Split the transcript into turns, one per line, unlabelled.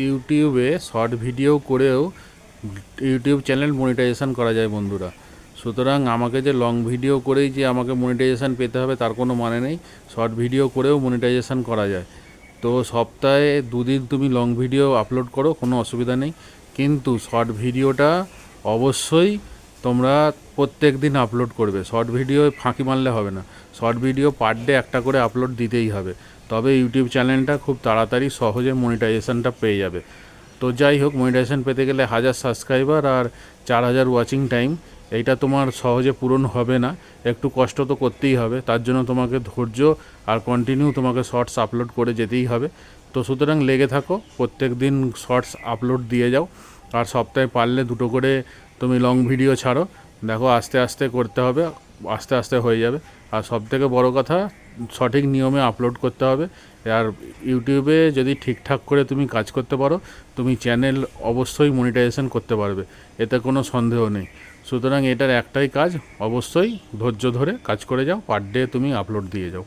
ইউটিউবে short video করেও YouTube channel monetization করা যায় বন্ধুরা। সুতরাং আমাকে যে লং ভিডিও করেই যে আমাকে মনিটাইজেশন পেতে হবে তার কোনো মানে নেই, শর্ট ভিডিও করেও মনিটাইজেশন করা যায়। তো সপ্তাহে 2 দিন তুমি লং ভিডিও আপলোড করো, কোনো অসুবিধা নেই, কিন্তু শর্ট ভিডিওটা অবশ্যই তোমরা প্রত্যেক দিন আপলোড করবে। শর্ট ভিডিও ফাঁকি মারলে হবে না, শর্ট ভিডিও পার ডে একটা করে আপলোড দিতেই হবে, তবে ইউটিউব চ্যানেলটা খুব তাড়াতাড়ি সহজে মনিটাইজেশনটা পেয়ে যাবে। তো যাই হোক, মনিটাইজেশন পেতে গেলে 1000 সাবস্ক্রাইবার আর 4000 ওয়াচিং টাইম, এইটা তোমার সহজে পূরণ হবে না, একটু কষ্ট তো করতেই হবে। তার জন্য তোমাকে ধৈর্য আর কন্টিনিউ তোমাকে শর্টস আপলোড করে যেতেই হবে। তো সুতরাং লেগে থাকো, প্রত্যেক দিন শর্টস আপলোড দিয়ে যাও, আর সপ্তাহে পারলে 2টো করে তুমি লং ভিডিও ছাড়ো। দেখো আস্তে আস্তে করতে হবে, আস্তে আস্তে হয়ে যাবে। আর সবথেকে বড় কথা, সঠিক নিয়মে আপলোড করতে হবে। আর ইউটিউবে যদি ঠিকঠাক করে তুমি কাজ করতে পারো, তুমি চ্যানেল অবশ্যই মনিটাইজেশন করতে পারবে, এতে কোনো সন্দেহ নেই। সুতরাং এটার একটাই কাজ, অবশ্যই ধৈর্য ধরে কাজ করে যাও, পার ডে তুমি আপলোড দিয়ে যাও।